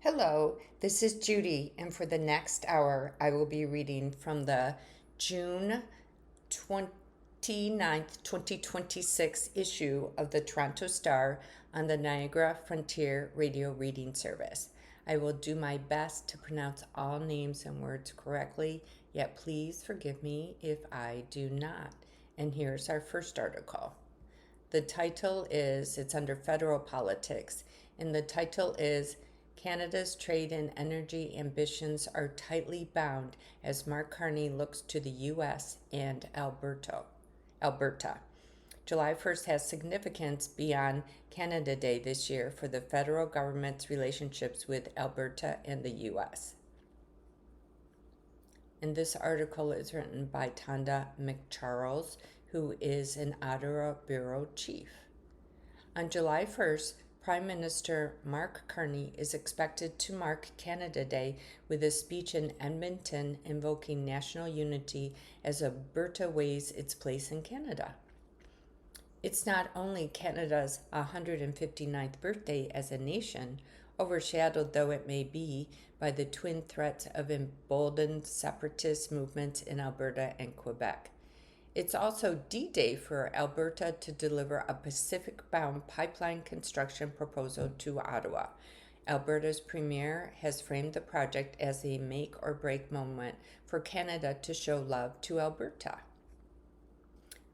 Hello, this is Judy, and for the next hour, I will be reading from the June 29th, 2026 issue of the Toronto Star on the Niagara Frontier Radio Reading Service. I will do my best to pronounce all names and words correctly, yet please forgive me if I do not. And here's our first article. The title is, it's under federal politics, and the title is Canada's trade and energy ambitions are tightly bound as Mark Carney looks to the U.S. and Alberta. July 1st has significance beyond Canada Day this year for the federal government's relationships with Alberta and the U.S. And this article is written by Tonda McCharles, who is an Ottawa bureau chief. On July 1st, Prime Minister Mark Carney is expected to mark Canada Day with a speech in Edmonton invoking national unity as Alberta weighs its place in Canada. It's not only Canada's 159th birthday as a nation, overshadowed though it may be by the twin threats of emboldened separatist movements in Alberta and Quebec. It's also D-Day for Alberta to deliver a Pacific-bound pipeline construction proposal to Ottawa. Alberta's premier has framed the project as a make-or-break moment for Canada to show love to Alberta.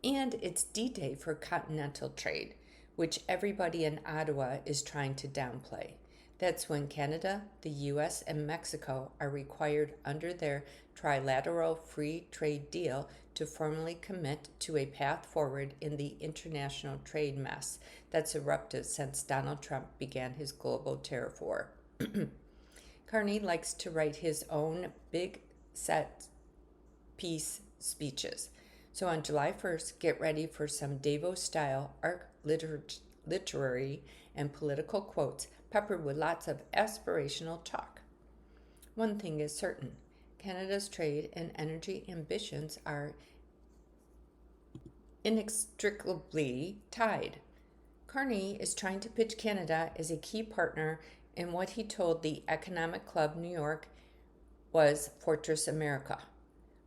And it's D-Day for continental trade, which everybody in Ottawa is trying to downplay. That's when Canada, the U.S., and Mexico are required under their trilateral free trade deal to formally commit to a path forward in the international trade mess that's erupted since Donald Trump began his global tariff war. Carney likes to write his own big set piece speeches. So on July 1st, get ready for some Davos-style art literary and political quotes peppered with lots of aspirational talk. One thing is certain, Canada's trade and energy ambitions are inextricably tied. Carney is trying to pitch Canada as a key partner in what he told the Economic Club New York was Fortress America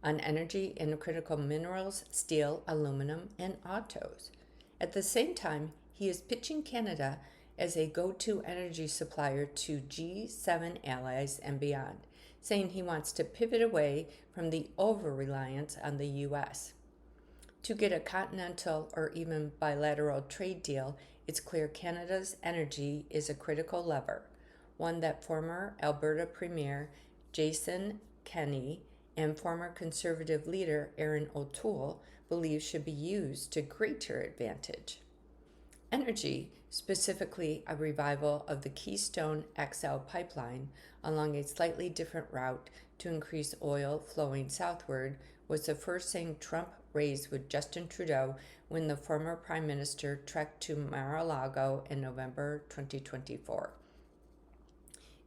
on energy and critical minerals, steel, aluminum, and autos. At the same time, he is pitching Canada as a go-to energy supplier to G7 allies and beyond, saying he wants to pivot away from the over-reliance on the U.S. To get a continental or even bilateral trade deal, it's clear Canada's energy is a critical lever, one that former Alberta Premier Jason Kenney and former Conservative leader Erin O'Toole believe should be used to greater advantage. Energy, specifically a revival of the Keystone XL pipeline along a slightly different route to increase oil flowing southward, was the first thing Trump raised with Justin Trudeau when the former Prime Minister trekked to Mar-a-Lago in November 2024.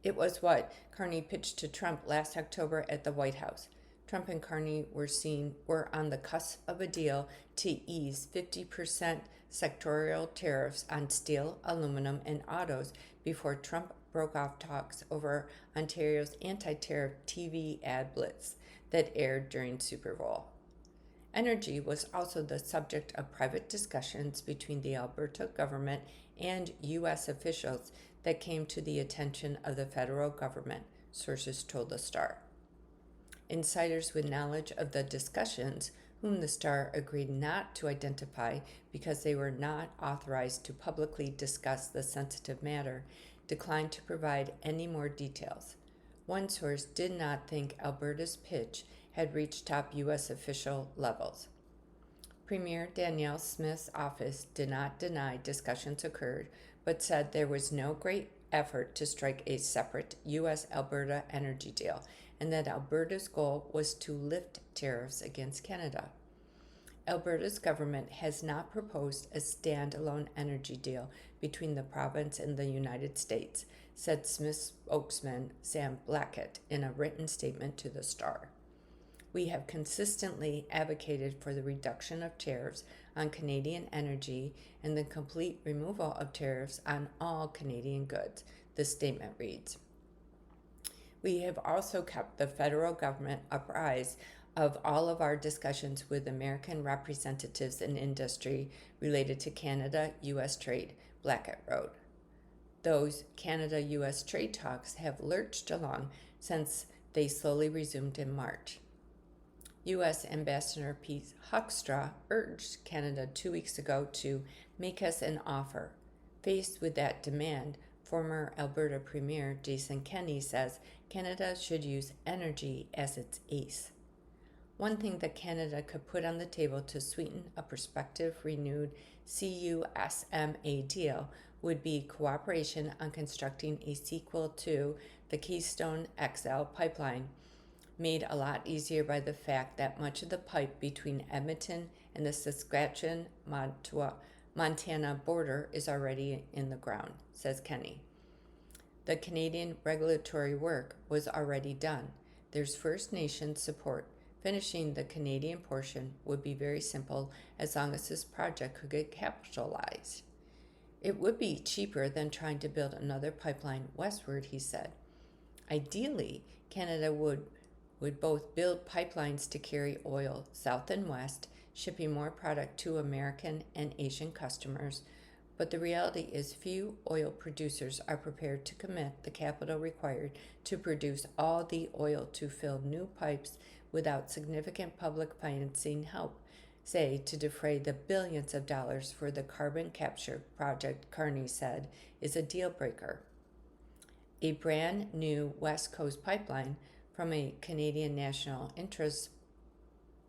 It was what Carney pitched to Trump last October at the White House. Trump and Carney were on the cusp of a deal to ease 50% sectorial tariffs on steel, aluminum, and autos before Trump broke off talks over Ontario's anti-tariff TV ad blitz that aired during Super Bowl. Energy was also the subject of private discussions between the Alberta government and U.S. officials that came to the attention of the federal government, sources told the Star. Insiders with knowledge of the discussions, whom the Star agreed not to identify because they were not authorized to publicly discuss the sensitive matter, declined to provide any more details. One source did not think Alberta's pitch had reached top U.S. official levels. Premier Danielle Smith's office did not deny discussions occurred, but said there was no great effort to strike a separate U.S.-Alberta energy deal, and that Alberta's goal was to lift tariffs against Canada. Alberta's government has not proposed a standalone energy deal between the province and the United States, said Smith's spokesman Sam Blackett in a written statement to the Star. We have consistently advocated for the reduction of tariffs on Canadian energy and the complete removal of tariffs on all Canadian goods, the statement reads. We have also kept the federal government apprised of all of our discussions with American representatives in industry related to Canada US trade, Blackett wrote. Those Canada US trade talks have lurched along since they slowly resumed in March. U.S. Ambassador Pete Hoekstra urged Canada 2 weeks ago to make us an offer. Faced with that demand, former Alberta Premier Jason Kenney says Canada should use energy as its ace. One thing that Canada could put on the table to sweeten a prospective renewed CUSMA deal would be cooperation on constructing a sequel to the Keystone XL pipeline, made a lot easier by the fact that much of the pipe between Edmonton and the Saskatchewan-Montana border is already in the ground, says Kenney. The Canadian regulatory work was already done. There's First Nations support. Finishing the Canadian portion would be very simple as long as this project could get capitalized. It would be cheaper than trying to build another pipeline westward, he said. Ideally, Canada would both build pipelines to carry oil south and west, shipping more product to American and Asian customers, but the reality is few oil producers are prepared to commit the capital required to produce all the oil to fill new pipes without significant public financing help, say, to defray the billions of dollars for the carbon capture project, Carney said, is a deal breaker. A brand new West Coast pipeline, from a Canadian national interest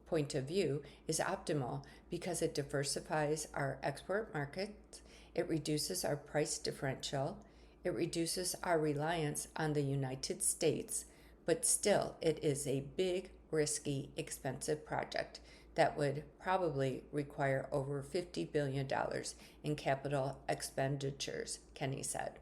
point of view, is optimal because it diversifies our export markets, it reduces our price differential, it reduces our reliance on the United States, but still it is a big, risky, expensive project that would probably require over $50 billion in capital expenditures, Kenney said.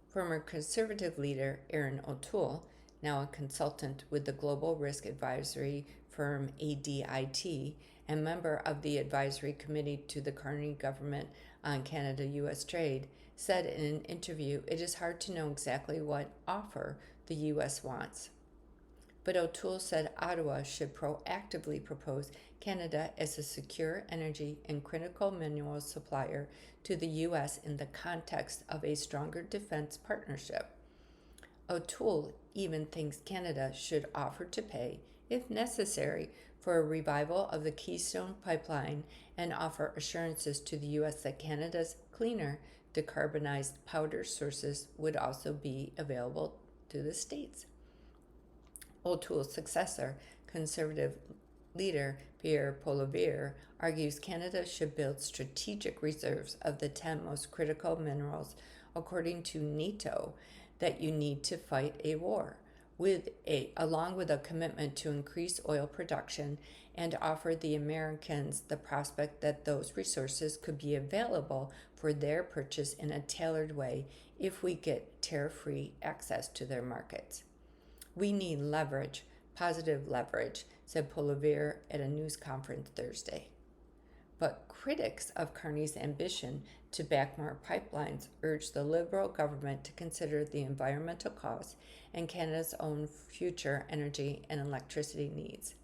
Former Conservative leader Erin O'Toole, now a consultant with the global risk advisory firm ADIT and member of the advisory committee to the Carney government on Canada-U.S. trade, said in an interview it is hard to know exactly what offer the U.S. wants. But O'Toole said Ottawa should proactively propose Canada as a secure energy and critical minerals supplier to the U.S. in the context of a stronger defense partnership. O'Toole even thinks Canada should offer to pay, if necessary, for a revival of the Keystone pipeline and offer assurances to the U.S. that Canada's cleaner, decarbonized powder sources would also be available to the states. O'Toole's successor, Conservative leader Pierre Poilievre, argues Canada should build strategic reserves of the 10 most critical minerals, according to NATO, that you need to fight a war, along with a commitment to increase oil production and offer the Americans the prospect that those resources could be available for their purchase in a tailored way if we get tariff-free access to their markets. We need leverage, positive leverage, said Poilievre at a news conference Thursday. But critics of Carney's ambition to back more pipelines urge the Liberal government to consider the environmental costs and Canada's own future energy and electricity needs.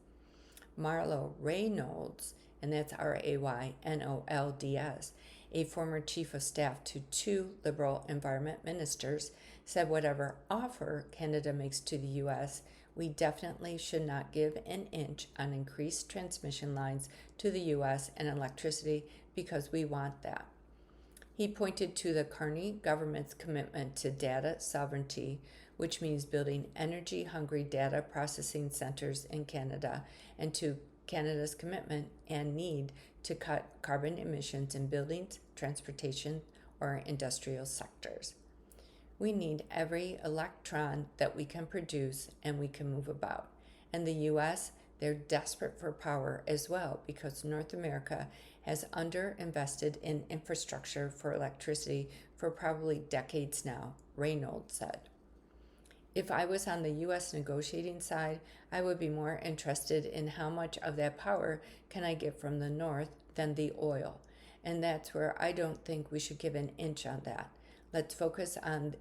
Marlo Reynolds, and that's Raynolds, a former chief of staff to 2 Liberal environment ministers, said whatever offer Canada makes to the U.S., we definitely should not give an inch on increased transmission lines to the U.S. and electricity because we want that. He pointed to the Carney government's commitment to data sovereignty, which means building energy-hungry data processing centers in Canada, and to Canada's commitment and need to cut carbon emissions in buildings, transportation, or industrial sectors. We need every electron that we can produce and we can move about. And the U.S., they're desperate for power as well because North America has underinvested in infrastructure for electricity for probably decades now, Reynolds said. If I was on the U.S. negotiating side, I would be more interested in how much of that power can I get from the North than the oil. And that's where I don't think we should give an inch on that. Let's focus on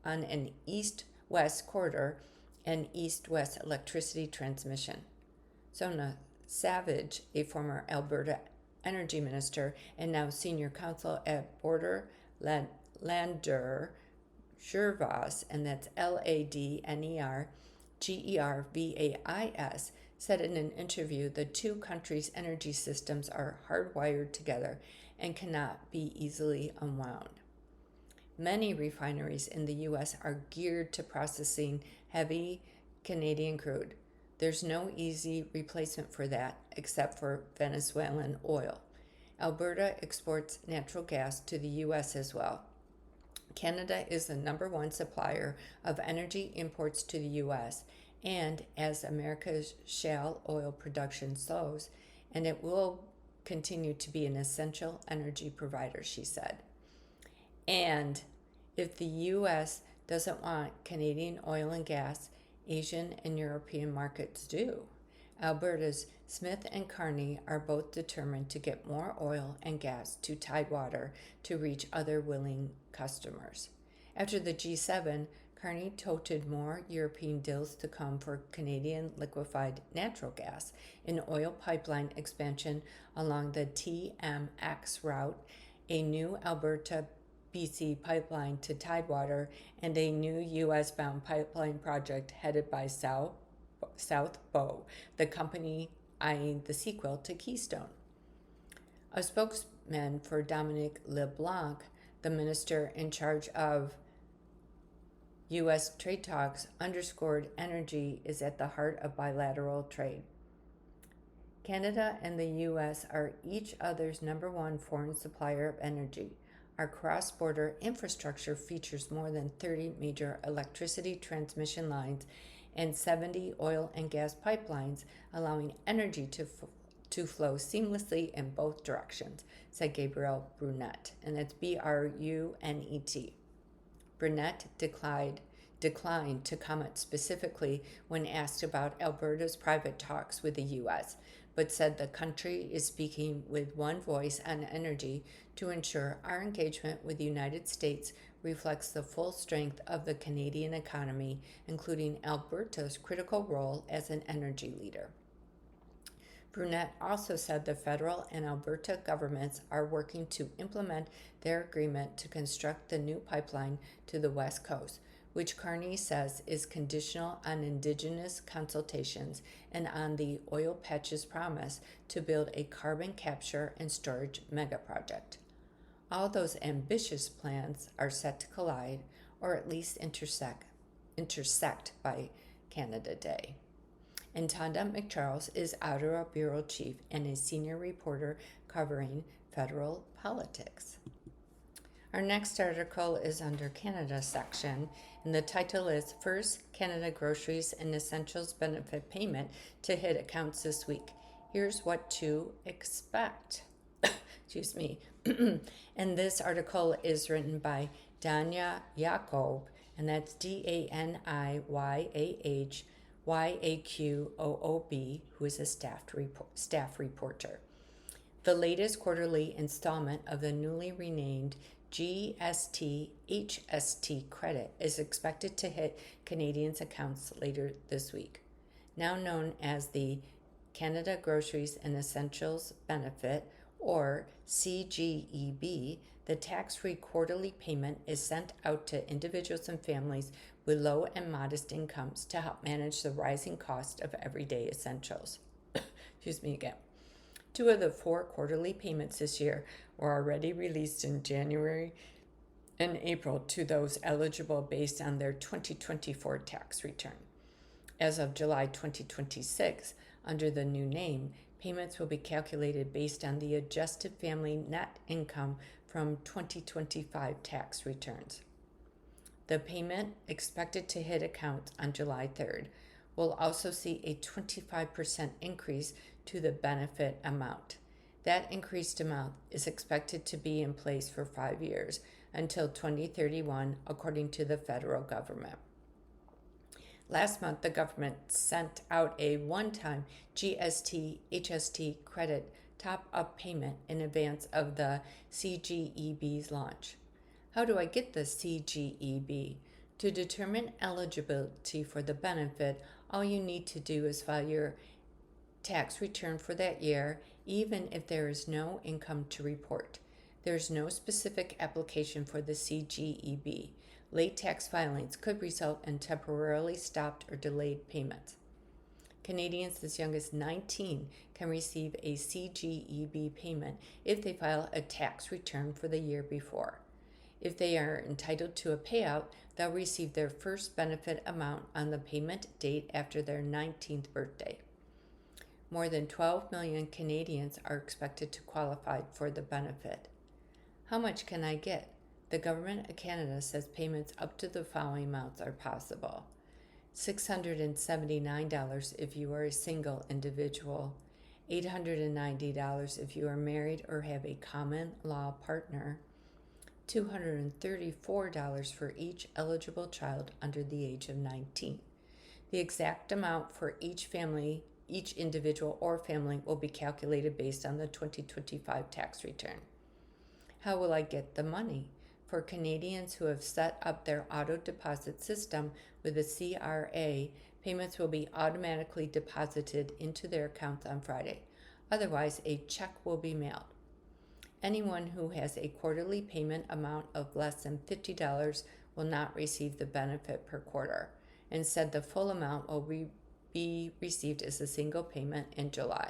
an east-west West Corridor and East-West electricity transmission. Sona Savage, a former Alberta energy minister and now senior counsel at Border Lander Gervais, and that's Ladner Gervais, said in an interview the two countries' energy systems are hardwired together and cannot be easily unwound. Many refineries in the U.S. are geared to processing heavy Canadian crude. There's no easy replacement for that except for Venezuelan oil. Alberta exports natural gas to the U.S. as well. Canada is the number one supplier of energy imports to the U.S., and as America's shale oil production slows, and it will continue to be an essential energy provider, she said. And if the U.S. doesn't want Canadian oil and gas, Asian and European markets do. Alberta's Smith and Carney are both determined to get more oil and gas to Tidewater to reach other willing customers. After the G7, Carney touted more European deals to come for Canadian liquefied natural gas, an oil pipeline expansion along the TMX route, a new Alberta BC pipeline to Tidewater, and a new U.S.-bound pipeline project headed by South Bow, the company eyeing the sequel to Keystone. A spokesman for Dominic LeBlanc, the minister in charge of U.S. trade talks, underscored energy is at the heart of bilateral trade. Canada and the U.S. are each other's number one foreign supplier of energy. Our cross-border infrastructure features more than 30 major electricity transmission lines and 70 oil and gas pipelines, allowing energy to flow seamlessly in both directions, said Gabriel Brunet, and that's Brunet. Brunet declined to comment specifically when asked about Alberta's private talks with the U.S., but said the country is speaking with one voice on energy to ensure our engagement with the United States reflects the full strength of the Canadian economy, including Alberta's critical role as an energy leader. Brunet also said the federal and Alberta governments are working to implement their agreement to construct the new pipeline to the West Coast, which Carney says is conditional on Indigenous consultations and on the oil patch's promise to build a carbon capture and storage megaproject. All those ambitious plans are set to collide, or at least intersect by Canada Day. And Tonda McCharles is Ottawa Bureau Chief and a senior reporter covering federal politics. Our next article is under Canada section, and the title is First Canada Groceries and Essentials Benefit Payment to Hit Accounts This Week. Here's what to expect. Excuse me. And this article is written by Danya Yacob, and that's DANIYAHYAQOOB, who is a staff reporter. The latest quarterly installment of the newly renamed GST HST credit is expected to hit Canadians' accounts later this week. Now known as the Canada Groceries and Essentials Benefit, or CGEB, the tax-free quarterly payment is sent out to individuals and families with low and modest incomes to help manage the rising cost of everyday essentials. Excuse me again. 2 of the 4 quarterly payments this year were already released in January and April to those eligible based on their 2024 tax return. As of July 2026, under the new name, payments will be calculated based on the adjusted family net income from 2025 tax returns. The payment, expected to hit accounts on July 3rd, will also see a 25% increase to the benefit amount. That increased amount is expected to be in place for 5 years until 2031, according to the federal government. Last month, the government sent out a one-time GST HST credit top-up payment in advance of the CGEB's launch. How do I get the CGEB? To determine eligibility for the benefit, all you need to do is file your tax return for that year, even if there is no income to report. There is no specific application for the CGEB. Late tax filings could result in temporarily stopped or delayed payments. Canadians as young as 19 can receive a CGEB payment if they file a tax return for the year before. If they are entitled to a payout, they'll receive their first benefit amount on the payment date after their 19th birthday. More than 12 million Canadians are expected to qualify for the benefit. How much can I get? The Government of Canada says payments up to the following amounts are possible: $679 if you are a single individual, $890 if you are married or have a common law partner, $234 for each eligible child under the age of 19. The exact amount for each individual or family will be calculated based on the 2025 tax return. How will I get the money? For Canadians who have set up their auto deposit system with the CRA, payments will be automatically deposited into their accounts on Friday. Otherwise, a check will be mailed. Anyone who has a quarterly payment amount of less than $50 will not receive the benefit per quarter. Instead, the full amount will be received as a single payment in July.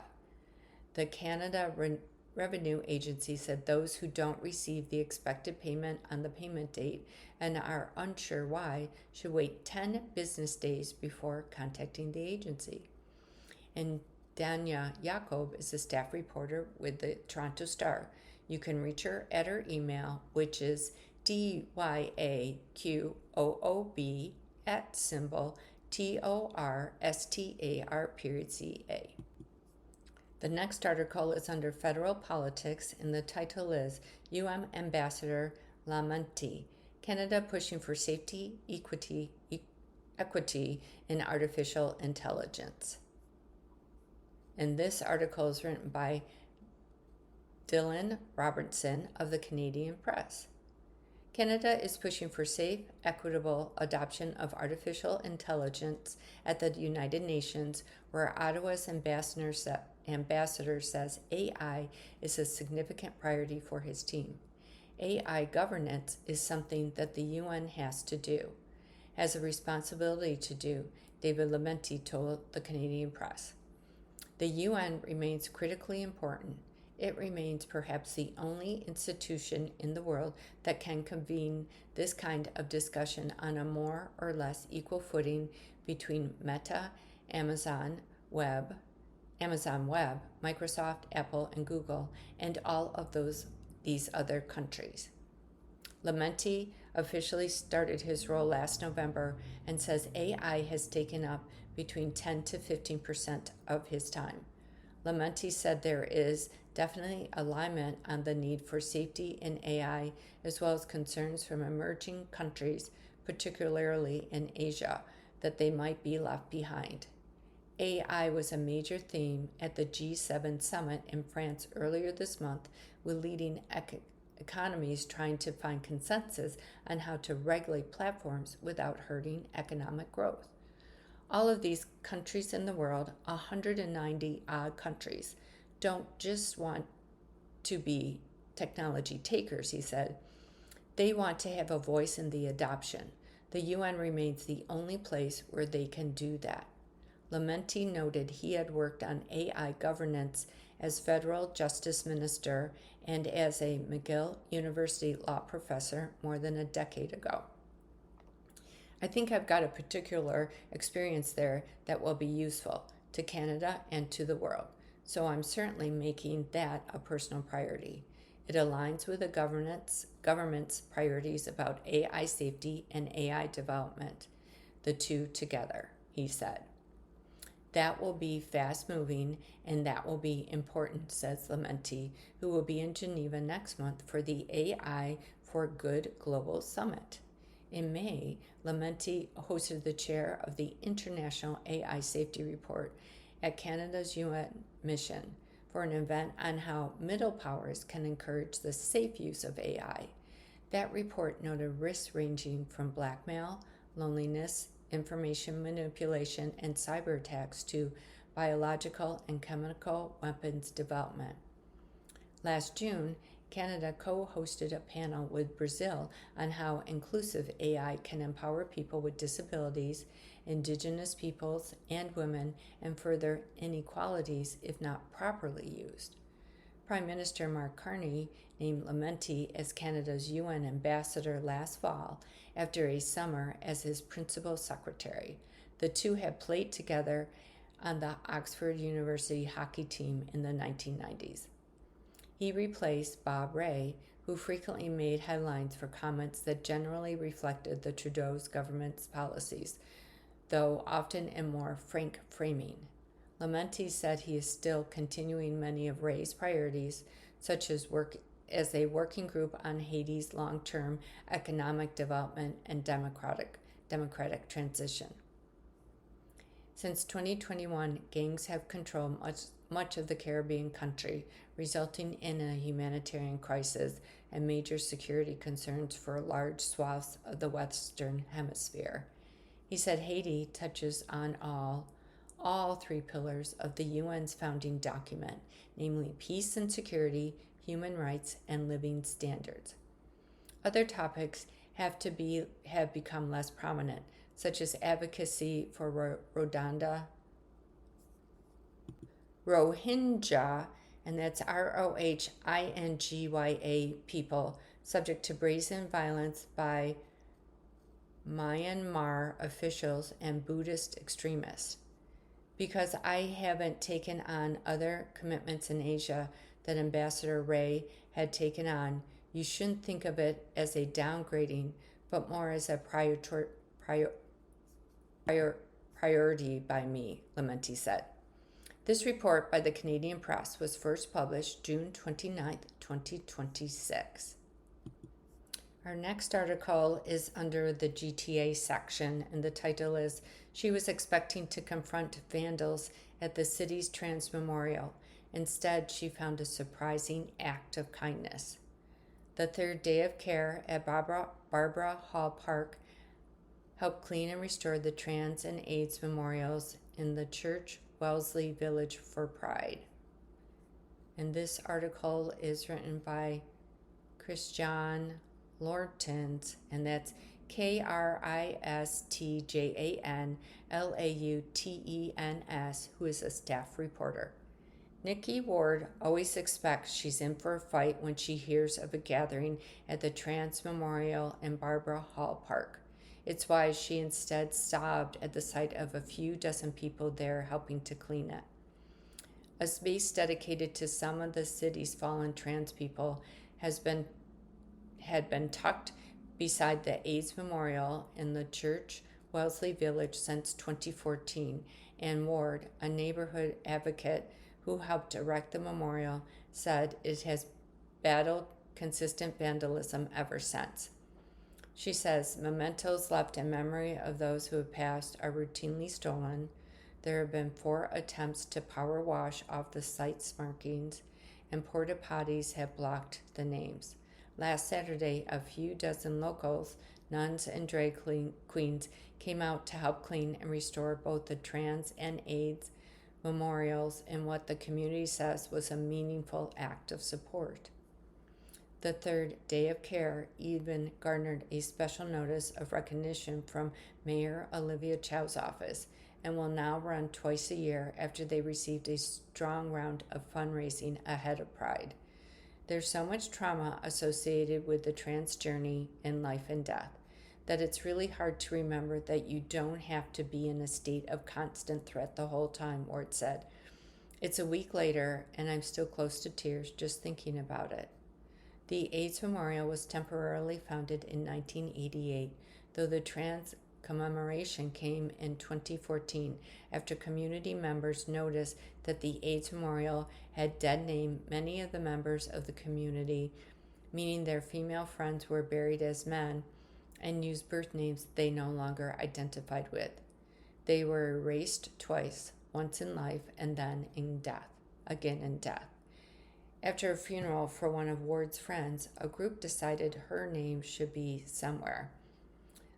The Canada Revenue Agency said those who don't receive the expected payment on the payment date and are unsure why should wait 10 business days before contacting the agency. And Danya Yacob is a staff reporter with the Toronto Star. You can reach her at her email, which is DYAQOOB@TORSTAR.ca. The next article is under Federal Politics, and the title is UN Ambassador Lamanti, Canada pushing for safety, equity in artificial intelligence. And this article is written by Dylan Robertson of the Canadian Press. Canada is pushing for safe, equitable adoption of artificial intelligence at the United Nations, where Ottawa's ambassador says AI is a significant priority for his team. AI governance is something that the UN has a responsibility to do, David Lamanti told the Canadian Press. The UN remains critically important. It remains perhaps the only institution in the world that can convene this kind of discussion on a more or less equal footing between Meta, Amazon Web, Microsoft, Apple, and Google, and all of these other countries. Lamanti officially started his role last November and says AI has taken up between 10 to 15% of his time. Lamanti said there is definitely alignment on the need for safety in AI, as well as concerns from emerging countries, particularly in Asia, that they might be left behind. AI was a major theme at the G7 summit in France earlier this month, with leading economies trying to find consensus on how to regulate platforms without hurting economic growth. All of these countries in the world, 190 odd countries, don't just want to be technology takers, he said. They want to have a voice in the adoption. The UN remains the only place where they can do that. Lamanti noted he had worked on AI governance as federal justice minister and as a McGill University law professor more than a decade ago. I think I've got a particular experience there that will be useful to Canada and to the world, so I'm certainly making that a personal priority. It aligns with the government's priorities about AI safety and AI development, the two together, he said. That will be fast-moving, and that will be important, says Lamanti, who will be in Geneva next month for the AI for Good Global Summit. In May, Lamanti hosted the chair of the International AI Safety Report at Canada's UN mission for an event on how middle powers can encourage the safe use of AI. That report noted risks ranging from blackmail, loneliness, information manipulation, and cyber attacks to biological and chemical weapons development. Last June, Canada co-hosted a panel with Brazil on how inclusive AI can empower people with disabilities, Indigenous peoples, and women, and further inequalities if not properly used. Prime Minister Mark Carney named Lametti as Canada's UN ambassador last fall after a summer as his principal secretary. The two had played together on the Oxford University hockey team in the 1990s. He replaced Bob Rae, who frequently made headlines for comments that generally reflected the Trudeau's government's policies, though often in more frank framing. Lametti said he is still continuing many of Rae's priorities, such as a working group on Haiti's long-term economic development and democratic transition. Since 2021, gangs have controlled much of the Caribbean country, resulting in a humanitarian crisis and major security concerns for large swaths of the Western Hemisphere. He said Haiti touches on all three pillars of the UN's founding document, namely peace and security, human rights, and living standards. Other topics have become less prominent, such as advocacy for Rohingya, and that's Rohingya people subject to brazen violence by Myanmar officials and Buddhist extremists. Because I haven't taken on other commitments in Asia that Ambassador Rae had taken on, you shouldn't think of it as a downgrading, but more as a priority by me, Lametti said. This report by the Canadian Press was first published June 29, 2026. Our next article is under the GTA section, and the title is She Was Expecting to Confront Vandals at the City's Trans Memorial. Instead, she found a surprising act of kindness. The third day of care at Barbara Hall Park helped clean and restore the trans and AIDS memorials in the Church Wellesley Village for Pride. And this article is written by Christian Lautens, and that's KRISTJANLAUTENS, who is a staff reporter. Nikki Ward always expects she's in for a fight when she hears of a gathering at the Trans Memorial in Barbara Hall Park. It's why she instead sobbed at the sight of a few dozen people there helping to clean it. A space dedicated to some of the city's fallen trans people had been tucked beside the AIDS Memorial in the Church Wellesley Village since 2014, and Ward, a neighborhood advocate who helped erect the memorial, said it has battled consistent vandalism ever since. She says mementos left in memory of those who have passed are routinely stolen. There have been 4 attempts to power wash off the site's markings, and porta potties have blocked the names. Last Saturday, a few dozen locals, nuns and drag queens, came out to help clean and restore both the trans and AIDS memorials in what the community says was a meaningful act of support. The third day of care even garnered a special notice of recognition from Mayor Olivia Chow's office and will now run twice a year after they received a strong round of fundraising ahead of Pride. There's so much trauma associated with the trans journey in life and death that it's really hard to remember that you don't have to be in a state of constant threat the whole time, Ward said. It's a week later, and I'm still close to tears just thinking about it. The AIDS Memorial was temporarily founded in 1988, though the trans commemoration came in 2014 after community members noticed that the AIDS Memorial had dead-named many of the members of the community, meaning their female friends were buried as men, and used birth names they no longer identified with. They were erased twice, once in life and then again in death. After a funeral for one of Ward's friends, a group decided her name should be somewhere.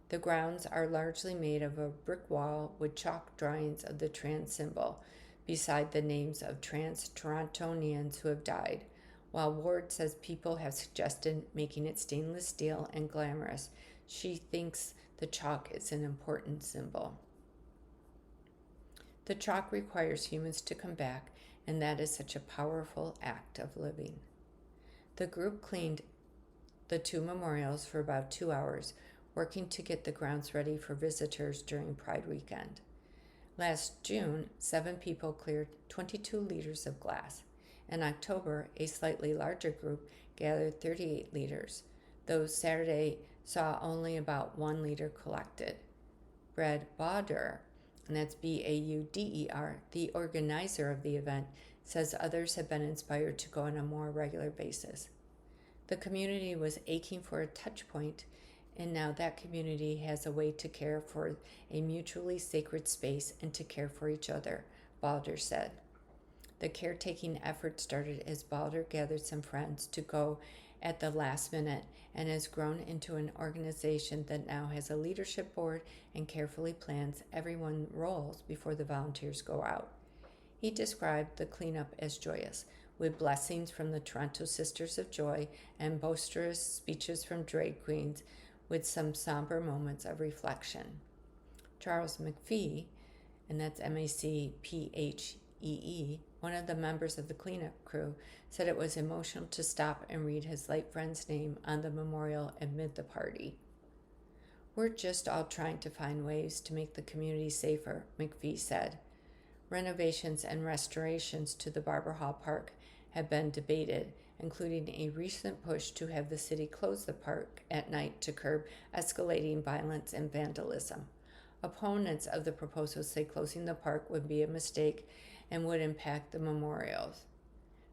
The grounds are largely made of a brick wall with chalk drawings of the trans symbol, beside the names of trans Torontonians who have died. While Ward says people have suggested making it stainless steel and glamorous, she thinks the chalk is an important symbol. The chalk requires humans to come back, and that is such a powerful act of living. The group cleaned the two memorials for about 2 hours, working to get the grounds ready for visitors during Pride weekend. Last June, 7 people cleared 22 liters of glass. In October, a slightly larger group gathered 38 liters, though Saturday saw only about 1 liter collected. Brad Bauder, and that's Bauder, the organizer of the event, says others have been inspired to go on a more regular basis. The community was aching for a touch point, and now that community has a way to care for a mutually sacred space and to care for each other, Balder said. The caretaking effort started as Balder gathered some friends to go at the last minute and has grown into an organization that now has a leadership board and carefully plans everyone's roles before the volunteers go out. He described the cleanup as joyous, with blessings from the Toronto Sisters of Joy and boisterous speeches from drag queens, with some somber moments of reflection. Charles McPhee, and that's Macphee, one of the members of the cleanup crew, said it was emotional to stop and read his late friend's name on the memorial amid the party. We're just all trying to find ways to make the community safer, McPhee said. Renovations and restorations to the Barber Hall Park have been debated, including a recent push to have the city close the park at night to curb escalating violence and vandalism. Opponents of the proposal say closing the park would be a mistake and would impact the memorials.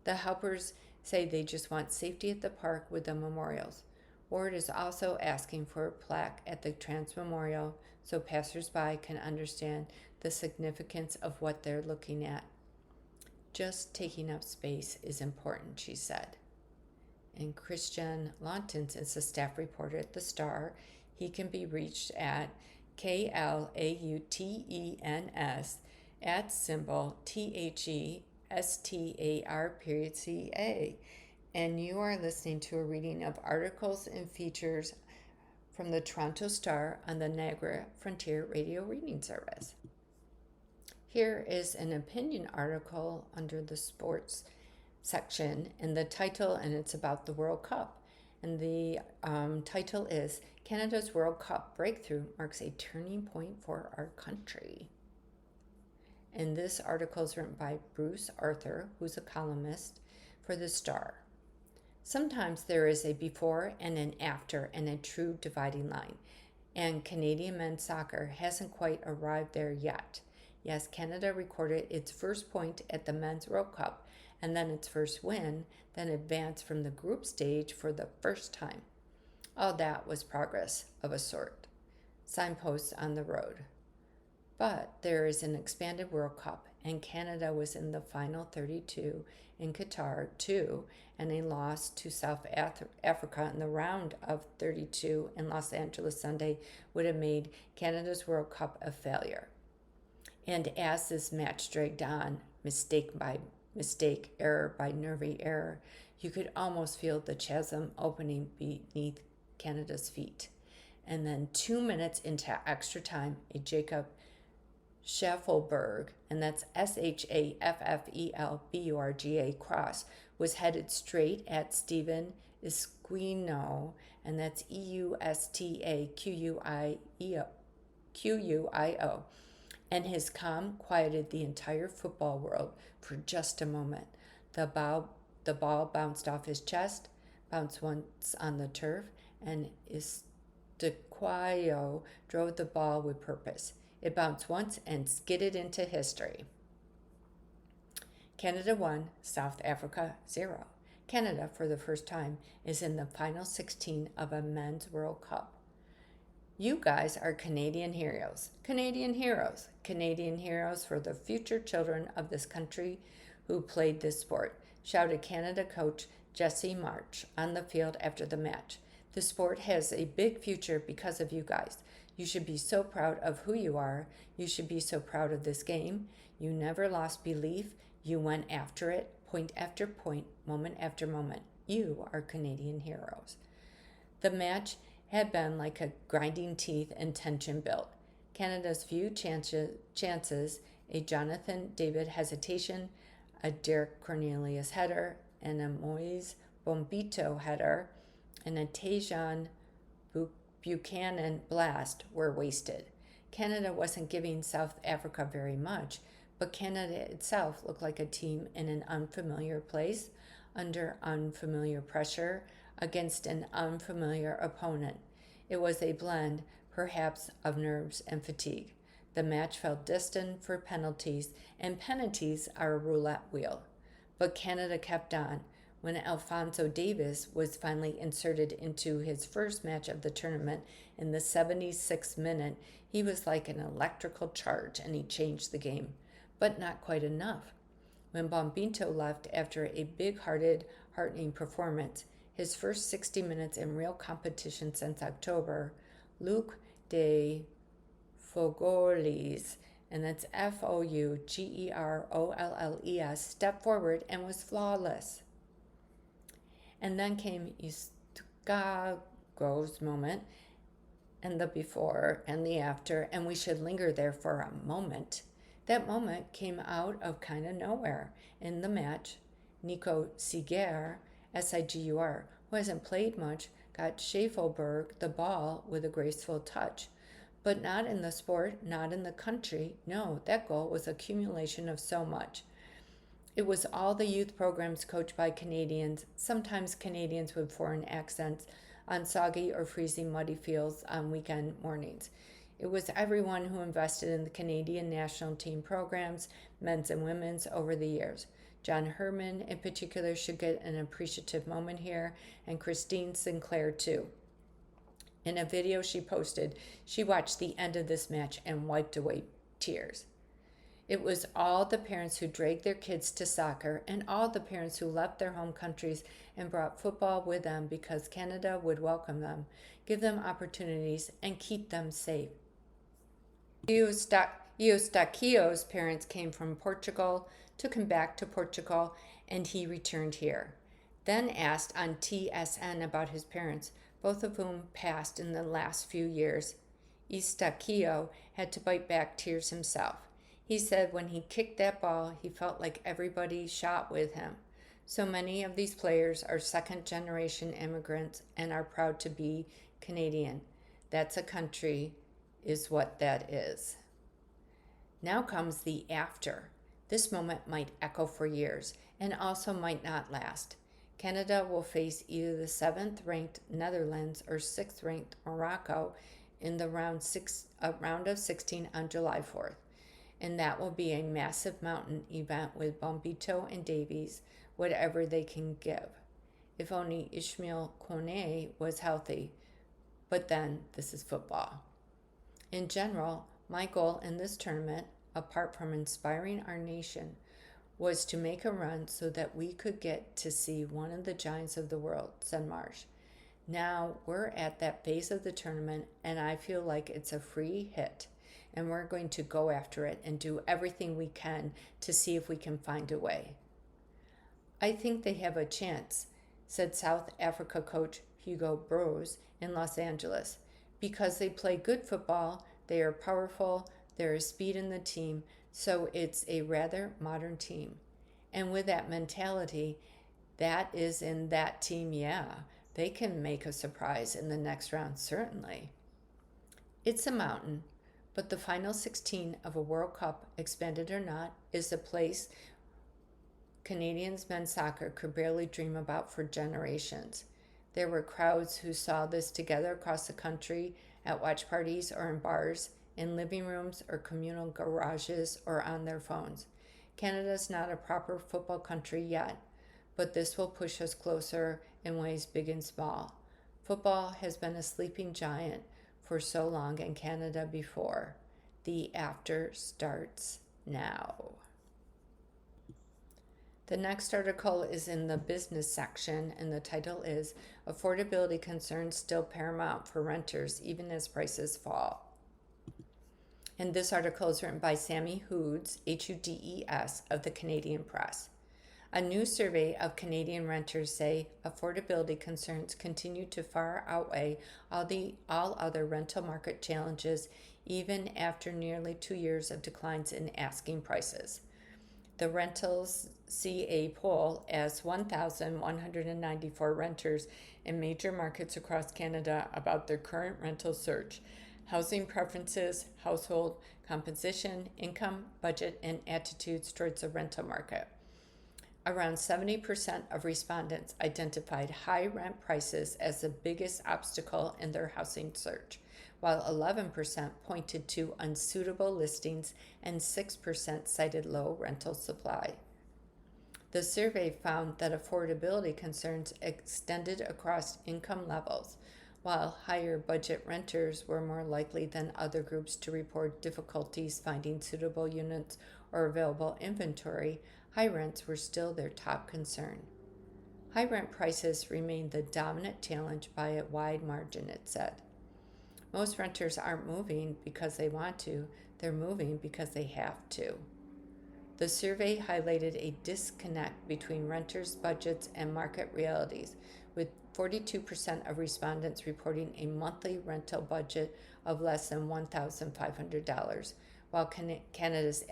The helpers say they just want safety at the park with the memorials. Ward is also asking for a plaque at the Trans Memorial so passersby can understand the significance of what they're looking at. Just taking up space is important, she said. And Christian Lautens is a staff reporter at The Star. He can be reached at KLAUTENS at symbol THESTAR.ca. And you are listening to a reading of articles and features from the Toronto Star on the Niagara Frontier Radio Reading Service. Here is an opinion article under the sports section, and the title, and it's about the World Cup. And the title is Canada's World Cup Breakthrough Marks a Turning Point for Our Country. And this article is written by Bruce Arthur, who's a columnist for The Star. Sometimes there is a before and an after and a true dividing line, and Canadian men's soccer hasn't quite arrived there yet. Yes, Canada recorded its first point at the Men's World Cup, and then its first win, then advanced from the group stage for the first time. All that was progress of a sort. Signposts on the road. But there is an expanded World Cup, and Canada was in the final 32 in Qatar too, and a loss to South Africa in the round of 32 in Los Angeles Sunday would have made Canada's World Cup a failure. And as this match dragged on, mistake by mistake, error by nervy error, you could almost feel the chasm opening beneath Canada's feet. And then 2 minutes into extra time, a Jacob Schaffelberg, and that's Schaffelburga cross, was headed straight at Steven Isquino, and that's Eustaquio. And his calm quieted the entire football world for just a moment. The ball bounced off his chest, bounced once on the turf, and Eustaquio drove the ball with purpose. It bounced once and skidded into history. Canada 1, South Africa 0. Canada, for the first time, is in the final 16 of a men's World Cup. You guys are Canadian heroes. Canadian heroes. Canadian heroes for the future children of this country who played this sport, shouted Canada coach Jesse March on the field after the match. The sport has a big future because of you guys. You should be so proud of who you are. You should be so proud of this game. You never lost belief. You went after it, point after point, moment after moment. You are Canadian heroes. The match had been like a grinding teeth and tension built. Canada's few chances, a Jonathan David hesitation, a Derek Cornelius header, and a Moise Bombito header, and a Tajon Buchanan blast were wasted. Canada wasn't giving South Africa very much, but Canada itself looked like a team in an unfamiliar place, under unfamiliar pressure, against an unfamiliar opponent. It was a blend, perhaps, of nerves and fatigue. The match felt destined for penalties, and penalties are a roulette wheel. But Canada kept on. When Alphonso Davies was finally inserted into his first match of the tournament in the 76th minute, he was like an electrical charge and he changed the game. But not quite enough. When Bombito left after a big-hearted, heartening performance, his first 60 minutes in real competition since October, Luc de Fourgolles, and that's Fougerolles, stepped forward and was flawless. And then came Chicago's moment, and the before and the after, and we should linger there for a moment. That moment came out of kind of nowhere. In the match, Nico Sigur, Sigur, who hasn't played much, got Schaffelberg the ball with a graceful touch. But not in the sport, not in the country. No, that goal was accumulation of so much. It was all the youth programs coached by Canadians, sometimes Canadians with foreign accents, on soggy or freezing muddy fields on weekend mornings. It was everyone who invested in the Canadian national team programs, men's and women's, over the years. John Herman, in particular, should get an appreciative moment here, and Christine Sinclair, too. In a video she posted, she watched the end of this match and wiped away tears. It was all the parents who dragged their kids to soccer and all the parents who left their home countries and brought football with them because Canada would welcome them, give them opportunities, and keep them safe. Eustachio's parents came from Portugal, took him back to Portugal, and he returned here. Then asked on TSN about his parents, both of whom passed in the last few years. Eustachio had to bite back tears himself. He said when he kicked that ball, he felt like everybody shot with him. So many of these players are second-generation immigrants and are proud to be Canadian. That's a country, is what that is. Now comes the after. This moment might echo for years and also might not last. Canada will face either the 7th-ranked Netherlands or 6th-ranked Morocco in the round of 16 on July 4th. And that will be a massive mountain event with Bombito and Davies, whatever they can give. If only Ishmael Kone was healthy. But then, this is football. In general, my goal in this tournament, apart from inspiring our nation, was to make a run so that we could get to see one of the giants of the world, said Marsh. Now we're at that phase of the tournament, and I feel like it's a free hit, and we're going to go after it and do everything we can to see if we can find a way. I think they have a chance, said South Africa coach Hugo Broos in Los Angeles. Because they play good football, they are powerful, there is speed in the team, so it's a rather modern team. And with that mentality, that is in that team, they can make a surprise in the next round, certainly. It's a mountain, but the final 16 of a World Cup, expanded or not, is a place Canadians men's soccer could barely dream about for generations. There were crowds who saw this together across the country at watch parties or in bars, in living rooms or communal garages or on their phones. Canada's not a proper football country yet, but this will push us closer in ways big and small. Football has been a sleeping giant for so long in Canada before. The after starts now. The next article is in the business section, and the title is Affordability Concerns Still Paramount for Renters Even as Prices Fall. And this article is written by Sammy Hoodes, Hudes, of the Canadian Press. A new survey of Canadian renters say affordability concerns continue to far outweigh all other rental market challenges, even after nearly 2 years of declines in asking prices. The Rentals CA poll asked 1,194 renters in major markets across Canada about their current rental search, housing preferences, household composition, income, budget, and attitudes towards the rental market. Around 70% of respondents identified high rent prices as the biggest obstacle in their housing search, while 11% pointed to unsuitable listings and 6% cited low rental supply. The survey found that affordability concerns extended across income levels. While higher budget renters were more likely than other groups to report difficulties finding suitable units or available inventory, high rents were still their top concern. High rent prices remain the dominant challenge by a wide margin, it said. Most renters aren't moving because they want to, they're moving because they have to. The survey highlighted a disconnect between renters' budgets and market realities, with 42% of respondents reporting a monthly rental budget of less than $1,500, while Canada's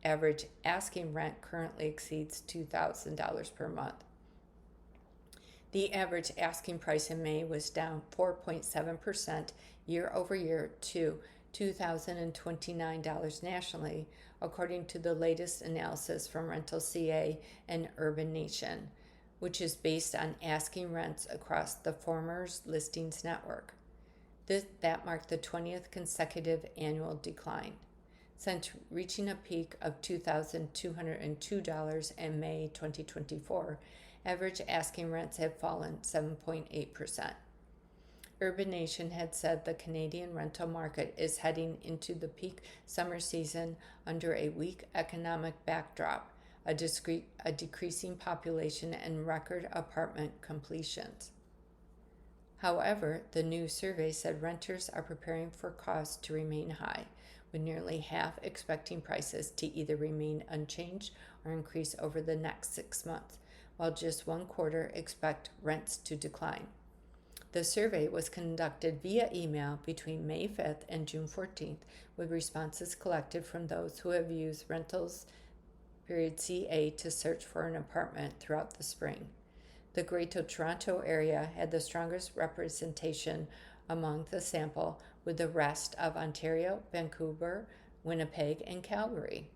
average asking rent currently exceeds $2,000 per month. The average asking price in May was down 4.7% year over year to $2,029 nationally, according to the latest analysis from Rental CA and Urban Nation, which is based on asking rents across the former listings network. That marked the 20th consecutive annual decline. Since reaching a peak of $2,202 in May 2024, average asking rents have fallen 7.8%. Urban Nation had said the Canadian rental market is heading into the peak summer season under a weak economic backdrop, a decreasing population, and record apartment completions. However, the new survey said renters are preparing for costs to remain high, with nearly half expecting prices to either remain unchanged or increase over the next 6 months, while just 1/4 expect rents to decline. The survey was conducted via email between May 5th and June 14th, with responses collected from those who have used Rentals CA to search for an apartment throughout the spring. The Greater Toronto area had the strongest representation among the sample, with the rest of Ontario, Vancouver, Winnipeg, and Calgary.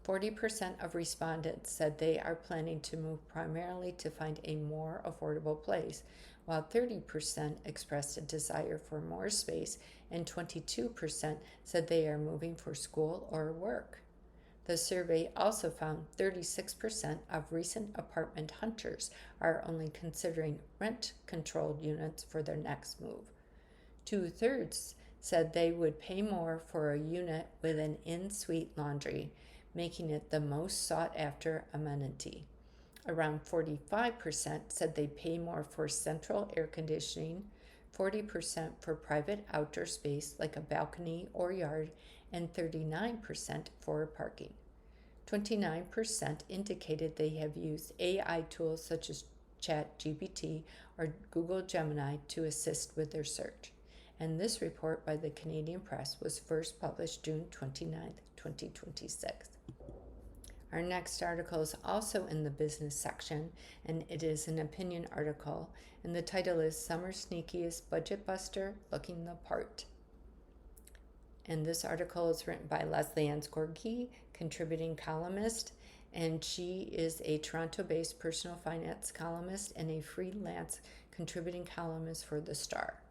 40% of respondents said they are planning to move primarily to find a more affordable place, while 30% expressed a desire for more space and 22% said they are moving for school or work. The survey also found 36% of recent apartment hunters are only considering rent-controlled units for their next move. 2/3 said they would pay more for a unit with an in-suite laundry, making it the most sought-after amenity. Around 45% said they'd pay more for central air conditioning, 40% for private outdoor space like a balcony or yard, and 39% for parking. 29% indicated they have used AI tools such as ChatGPT or Google Gemini to assist with their search. And this report by the Canadian Press was first published June 29, 2026. Our next article is also in the business section, and it is an opinion article, and the title is Summer Sneakiest Budget Buster Looking the Part. And this article is written by Leslie Ann Gorgie, contributing columnist, and she is a Toronto-based personal finance columnist and a freelance contributing columnist for The Star.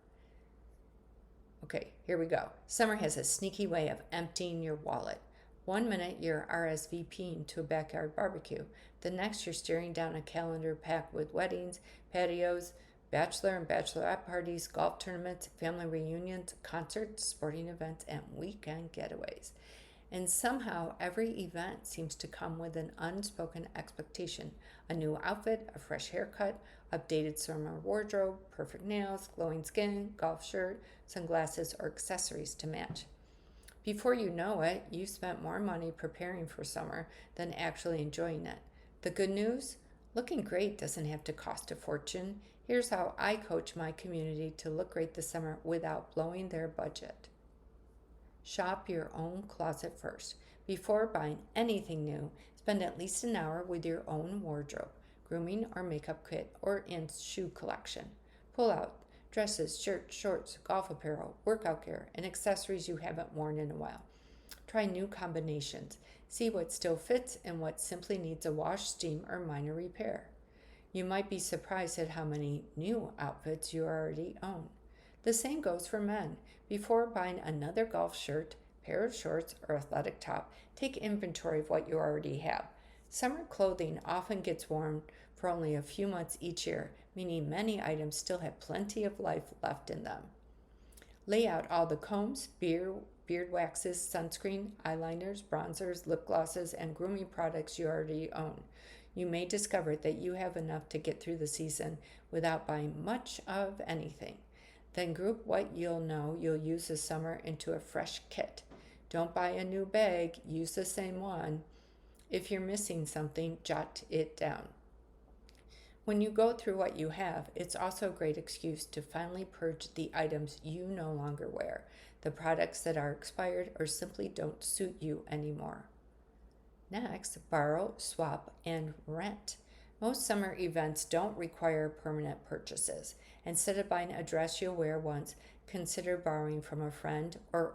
Okay, here we go. Summer has a sneaky way of emptying your wallet. 1 minute you're RSVPing to a backyard barbecue. The next you're staring down a calendar packed with weddings, patios, bachelor and bachelorette parties, golf tournaments, family reunions, concerts, sporting events, and weekend getaways. And somehow every event seems to come with an unspoken expectation: a new outfit, a fresh haircut, updated summer wardrobe, perfect nails, glowing skin, golf shirt, sunglasses, or accessories to match. Before you know it, you've spent more money preparing for summer than actually enjoying it. The good news? Looking great doesn't have to cost a fortune. Here's how I coach my community to look great this summer without blowing their budget. Shop your own closet first. Before buying anything new, spend at least an hour with your own wardrobe, grooming or makeup kit, or in shoe collection. Pull out dresses, shirts, shorts, golf apparel, workout gear, and accessories you haven't worn in a while. Try new combinations. See what still fits and what simply needs a wash, steam, or minor repair. You might be surprised at how many new outfits you already own. The same goes for men. Before buying another golf shirt, pair of shorts, or athletic top, take inventory of what you already have. Summer clothing often gets worn for only a few months each year, meaning many items still have plenty of life left in them. Lay out all the combs, beard waxes, sunscreen, eyeliners, bronzers, lip glosses, and grooming products you already own. You may discover that you have enough to get through the season without buying much of anything. Then group what you'll know you'll use this summer into a fresh kit. Don't buy a new bag, use the same one. If you're missing something, jot it down. When you go through what you have, it's also a great excuse to finally purge the items you no longer wear, the products that are expired or simply don't suit you anymore. Next, borrow, swap, and rent. Most summer events don't require permanent purchases. Instead of buying a dress you'll wear once, consider borrowing from a friend or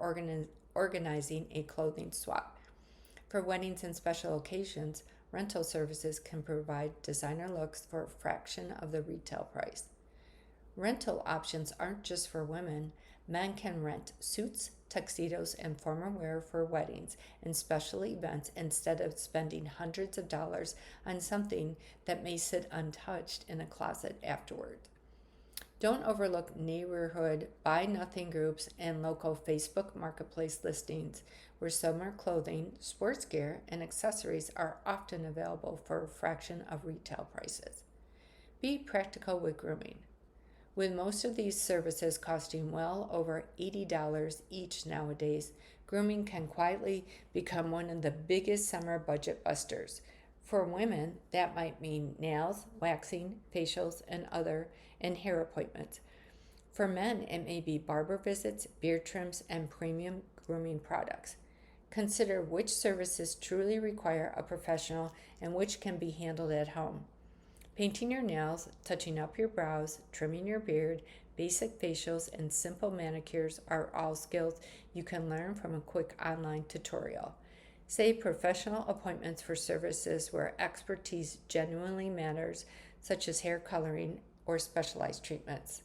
organizing a clothing swap. For weddings and special occasions, rental services can provide designer looks for a fraction of the retail price. Rental options aren't just for women. Men can rent suits, tuxedos, and formal wear for weddings and special events instead of spending hundreds of dollars on something that may sit untouched in a closet afterward. Don't overlook neighborhood buy nothing groups and local Facebook marketplace listings where summer clothing, sports gear, and accessories are often available for a fraction of retail prices. Be practical with grooming. With most of these services costing well over $80 each nowadays, grooming can quietly become one of the biggest summer budget busters. For women, that might mean nails, waxing, facials, and hair appointments. For men, it may be barber visits, beard trims, and premium grooming products. Consider which services truly require a professional and which can be handled at home. Painting your nails, touching up your brows, trimming your beard, basic facials, and simple manicures are all skills you can learn from a quick online tutorial. Save professional appointments for services where expertise genuinely matters, such as hair coloring or specialized treatments.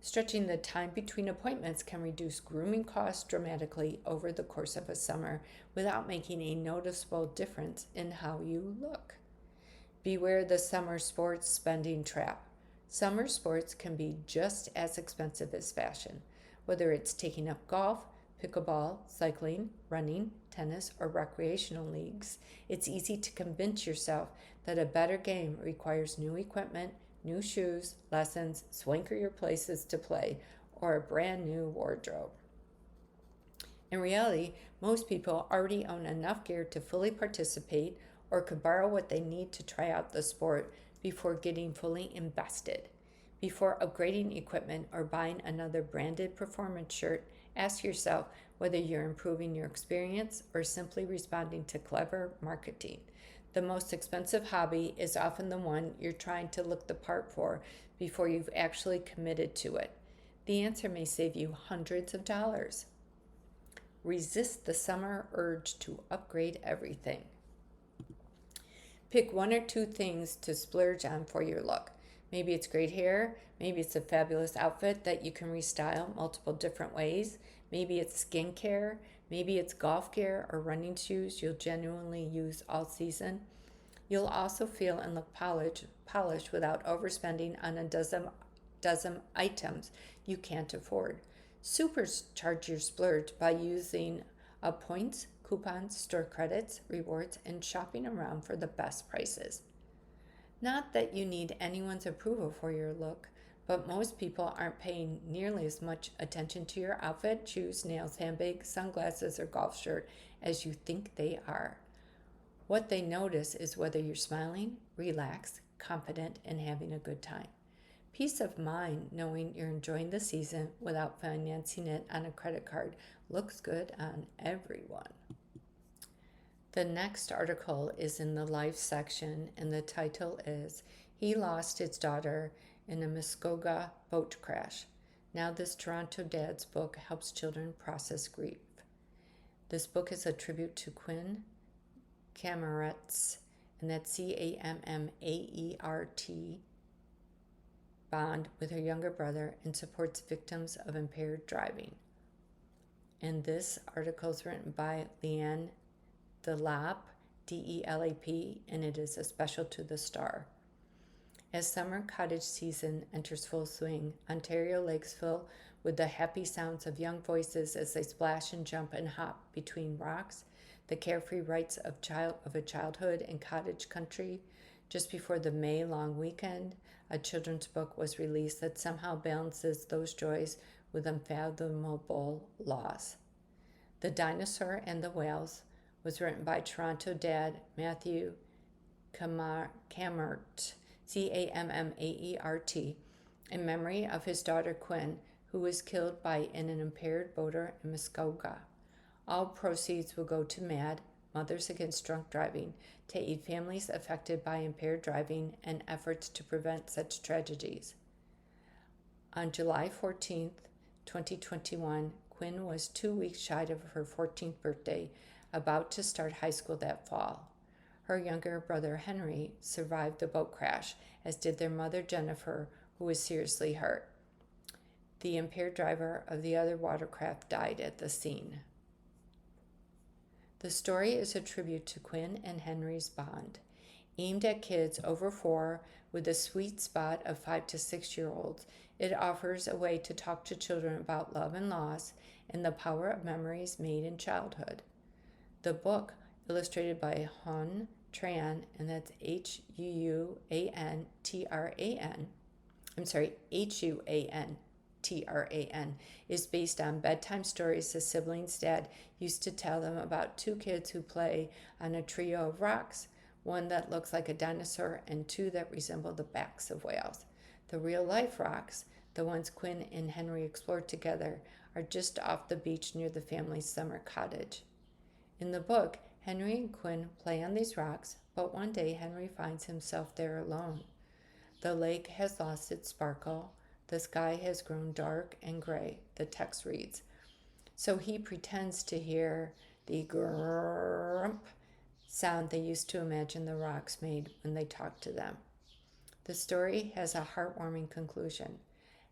Stretching the time between appointments can reduce grooming costs dramatically over the course of a summer without making a noticeable difference in how you look. Beware the summer sports spending trap. Summer sports can be just as expensive as fashion. Whether it's taking up golf, pickleball, cycling, running, tennis, or recreational leagues, it's easy to convince yourself that a better game requires new equipment, new shoes, lessons, swankier places to play, or a brand new wardrobe. In reality, most people already own enough gear to fully participate or could borrow what they need to try out the sport before getting fully invested. Before upgrading equipment or buying another branded performance shirt, ask yourself whether you're improving your experience or simply responding to clever marketing. The most expensive hobby is often the one you're trying to look the part for before you've actually committed to it. The answer may save you hundreds of dollars. Resist the summer urge to upgrade everything. Pick one or two things to splurge on for your look. Maybe it's great hair, maybe it's a fabulous outfit that you can restyle multiple different ways, maybe it's skincare, maybe it's golf gear or running shoes you'll genuinely use all season. You'll also feel and look polished without overspending on a dozen items you can't afford. Supercharge your splurge by using points, coupons, store credits, rewards, and shopping around for the best prices. Not that you need anyone's approval for your look, But most people aren't paying nearly as much attention to your outfit, shoes, nails, handbag, sunglasses, or golf shirt as you think they are. What they notice is whether you're smiling, relaxed, confident, and having a good time. Peace of mind knowing you're enjoying the season without financing it on a credit card looks good on everyone. The next article is in the Life section, and the title is He Lost His Daughter in a Muskoka Boat Crash. Now this Toronto dad's book helps children process grief. This book is a tribute to Quinn Cammaert, and that's Cammaert, bond with her younger brother and supports victims of impaired driving. And this article is written by Leanne Delap, Delap, and it is a special to the Star. As summer cottage season enters full swing, Ontario lakes fill with the happy sounds of young voices as they splash and jump and hop between rocks, the carefree rights of a childhood in cottage country. Just before the May long weekend, a children's book was released that somehow balances those joys with unfathomable loss. The Dinosaur and the Whales was written by Toronto dad Matthew Cammaert, Cammaert, in memory of his daughter Quinn, who was killed by an impaired boater in Muskoka. All proceeds will go to MAD, Mothers Against Drunk Driving, to aid families affected by impaired driving and efforts to prevent such tragedies. On July 14th, 2021, Quinn was 2 weeks shy of her 14th birthday, about to start high school that fall. Her younger brother Henry survived the boat crash, as did their mother Jennifer, who was seriously hurt. The impaired driver of the other watercraft died at the scene. The story is a tribute to Quinn and Henry's bond, aimed at kids over 4 with a sweet spot of 5 to 6-year-olds. It offers a way to talk to children about love and loss and the power of memories made in childhood. The book, illustrated by Hun Tran, and that's Huantran, is based on bedtime stories the siblings' dad used to tell them about 2 kids who play on a trio of rocks, one that looks like a dinosaur and 2 that resemble the backs of whales. The real-life rocks, the ones Quinn and Henry explored together, are just off the beach near the family's summer cottage. In the book, Henry and Quinn play on these rocks, but one day Henry finds himself there alone. The lake has lost its sparkle. The sky has grown dark and gray, the text reads. So he pretends to hear the grump sound they used to imagine the rocks made when they talked to them. The story has a heartwarming conclusion.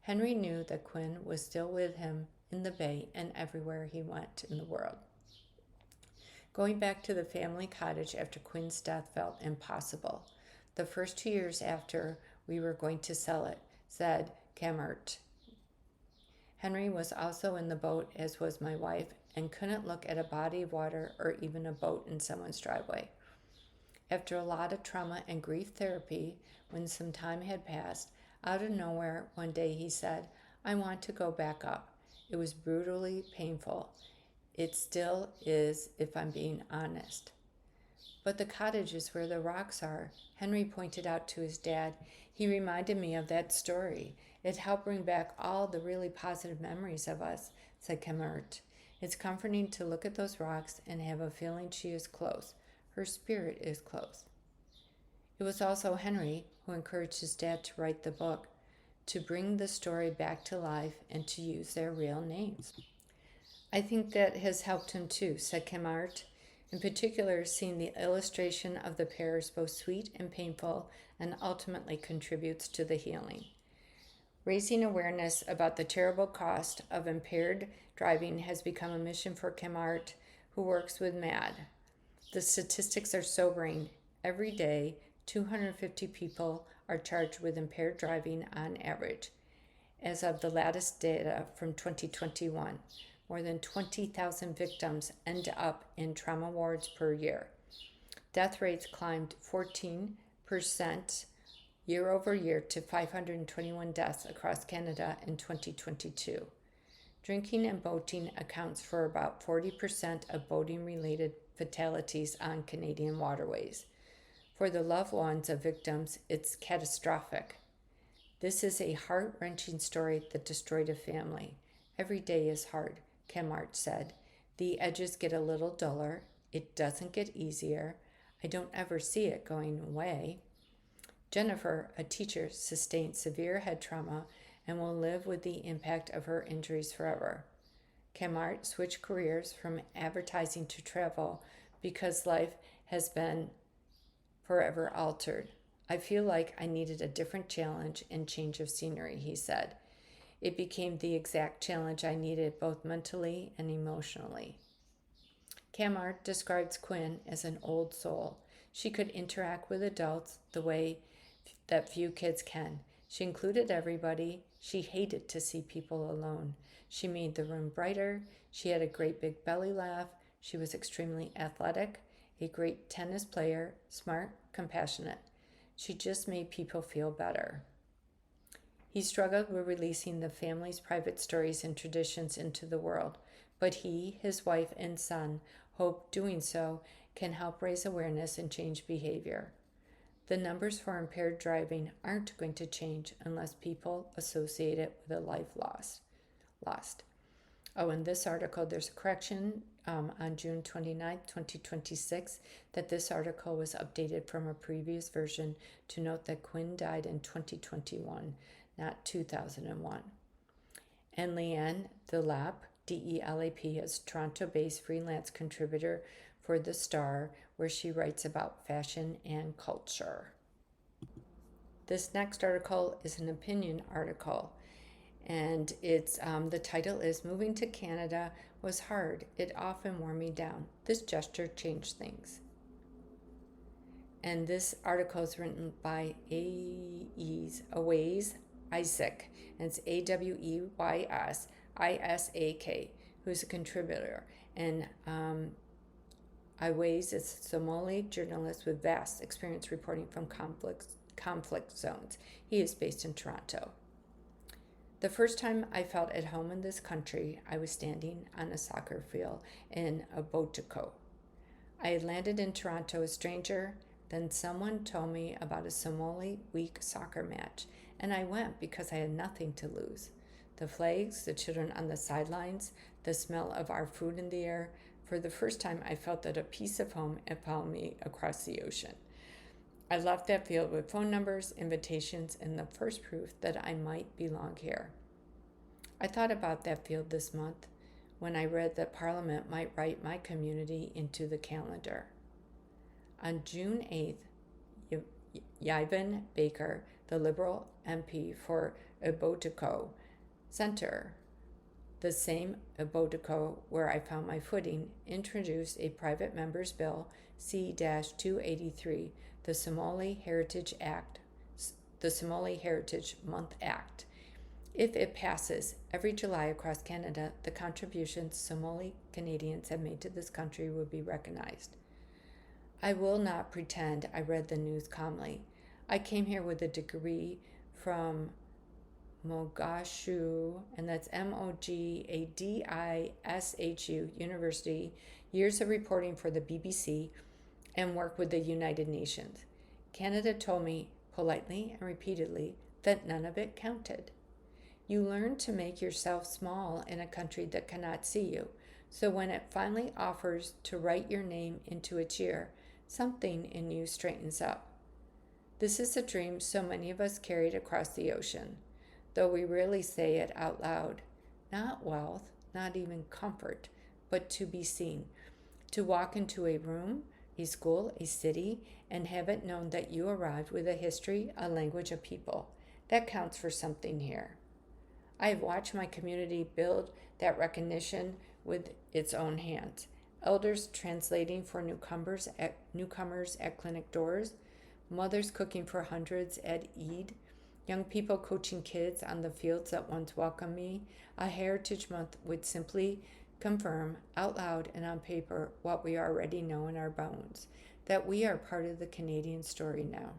Henry knew that Quinn was still with him in the bay and everywhere he went in the world. Going back to the family cottage after Quinn's death felt impossible. The first 2 years after we were going to sell it, said Cammaert. Henry was also in the boat, as was my wife, and couldn't look at a body of water or even a boat in someone's driveway. After a lot of trauma and grief therapy, when some time had passed, out of nowhere one day he said, "I want to go back up." It was brutally painful. It still is, if I'm being honest. But the cottage is where the rocks are, Henry pointed out to his dad. He reminded me of that story. It helped bring back all the really positive memories of us, said Cammaert. It's comforting to look at those rocks and have a feeling she is close. Her spirit is close. It was also Henry who encouraged his dad to write the book, to bring the story back to life and to use their real names. I think that has helped him too, said Cammaert. In particular, seeing the illustration of the pair is both sweet and painful and ultimately contributes to the healing. Raising awareness about the terrible cost of impaired driving has become a mission for Cammaert, who works with MAD. The statistics are sobering. Every day, 250 people are charged with impaired driving on average. As of the latest data from 2021, more than 20,000 victims end up in trauma wards per year. Death rates climbed 14% year over year to 521 deaths across Canada in 2022. Drinking and boating accounts for about 40% of boating-related fatalities on Canadian waterways. For the loved ones of victims, it's catastrophic. This is a heart-wrenching story that destroyed a family. Every day is hard, Kmart said. The edges get a little duller. It doesn't get easier. I don't ever see it going away. Jennifer, a teacher, sustained severe head trauma and will live with the impact of her injuries forever. Kmart switched careers from advertising to travel because life has been forever altered. I feel like I needed a different challenge and change of scenery, he said. It became the exact challenge I needed both mentally and emotionally. Kmart describes Quinn as an old soul. She could interact with adults the way that few kids can. She included everybody. She hated to see people alone. She made the room brighter. She had a great big belly laugh. She was extremely athletic, a great tennis player, smart, compassionate. She just made people feel better. He struggled with releasing the family's private stories and traditions into the world, but he, his wife, and son hope doing so can help raise awareness and change behavior. The numbers for impaired driving aren't going to change unless people associate it with a life lost. Oh, in this article, there's a correction on June 29, 2026, that this article was updated from a previous version to note that Quinn died in 2021, not 2001. And Leanne Delap, D-E-L-A-P, is a Toronto-based freelance contributor for The Star, where she writes about fashion and culture. This next article is an opinion article, and it's the title is "Moving to Canada was hard. It often wore me down. This gesture changed things." And this article is written by Aweys Isaac, and it's Aweys Isaac, who's a contributor. And Aweys is a Somali journalist with vast experience reporting from conflict zones. He is based in Toronto. The first time I felt at home in this country, I was standing on a soccer field in Etobicoke. I had landed in Toronto a stranger. Then someone told me about a Somali week soccer match, and I went because I had nothing to lose. The flags, the children on the sidelines, the smell of our food in the air. For the first time, I felt that a piece of home had followed me across the ocean. I left that field with phone numbers, invitations, and the first proof that I might belong here. I thought about that field this month when I read that Parliament might write my community into the calendar. On June 8th, Yvan Baker, the Liberal MP for Etobicoke Centre, the same Etobicoke where I found my footing, introduced a private member's bill, C-283, the Somali Heritage Month Act. If it passes, every July across Canada, the contributions Somali Canadians have made to this country will be recognized. I will not pretend I read the news calmly. I came here with a degree from Mogadishu, and that's Mogadishu University, years of reporting for the BBC, and work with the United Nations. Canada told me, politely and repeatedly, that none of it counted. You learn to make yourself small in a country that cannot see you, so when it finally offers to write your name into its year, something in you straightens up. This is a dream so many of us carried across the ocean, though we rarely say it out loud. Not wealth, not even comfort, but to be seen, to walk into a room, a school, a city, and have it known that you arrived with a history, a language, a people. That counts for something here. I have watched my community build that recognition with its own hands. Elders translating for newcomers at clinic doors, mothers cooking for hundreds at Eid, young people coaching kids on the fields that once welcomed me. A Heritage Month would simply confirm out loud and on paper what we already know in our bones, that we are part of the Canadian story now.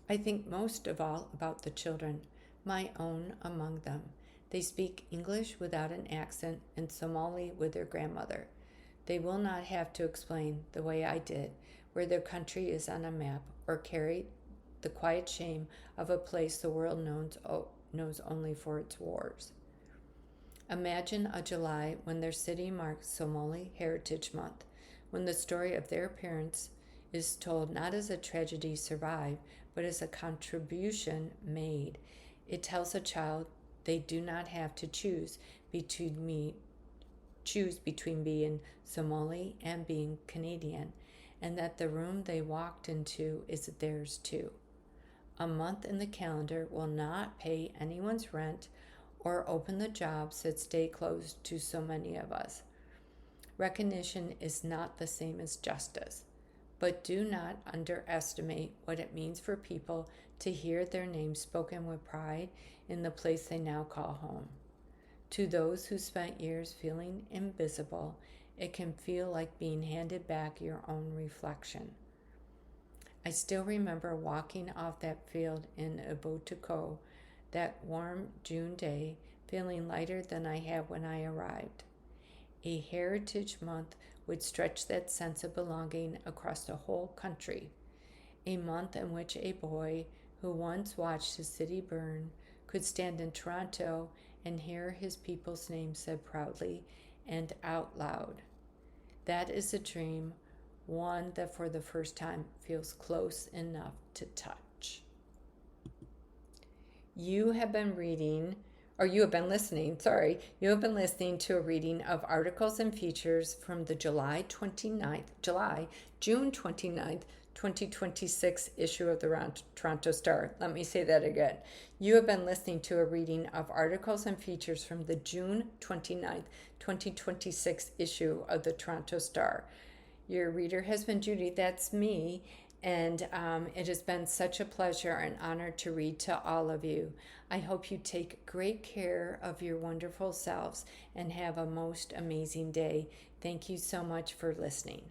I think most of all about the children, my own among them. They speak English without an accent and Somali with their grandmother. They will not have to explain, the way I did, where their country is on a map or carry the quiet shame of a place the world knows only for its wars. Imagine a July when their city marks Somali Heritage Month, when the story of their parents is told not as a tragedy survived, but as a contribution made. It tells a child they do not have to choose between being Somali and being Canadian, and that the room they walked into is theirs too. A month in the calendar will not pay anyone's rent or open the jobs that stay closed to so many of us. Recognition is not the same as justice, but do not underestimate what it means for people to hear their names spoken with pride in the place they now call home. To those who spent years feeling invisible, it can feel like being handed back your own reflection. I still remember walking off that field in Ebotuko that warm June day, feeling lighter than I had when I arrived. A Heritage Month would stretch that sense of belonging across the whole country. A month in which a boy who once watched his city burn could stand in Toronto and hear his people's name said proudly and out loud. That is a dream, one that for the first time feels close enough to touch. You have been listening to a reading of articles and features from the June 29th, 2026 issue of the Toronto Star. Let me say that again. You have been listening to a reading of articles and features from the June 29th, 2026 issue of the Toronto Star. Your reader has been Judy, that's me, and it has been such a pleasure and honor to read to all of you. I hope you take great care of your wonderful selves and have a most amazing day. Thank you so much for listening.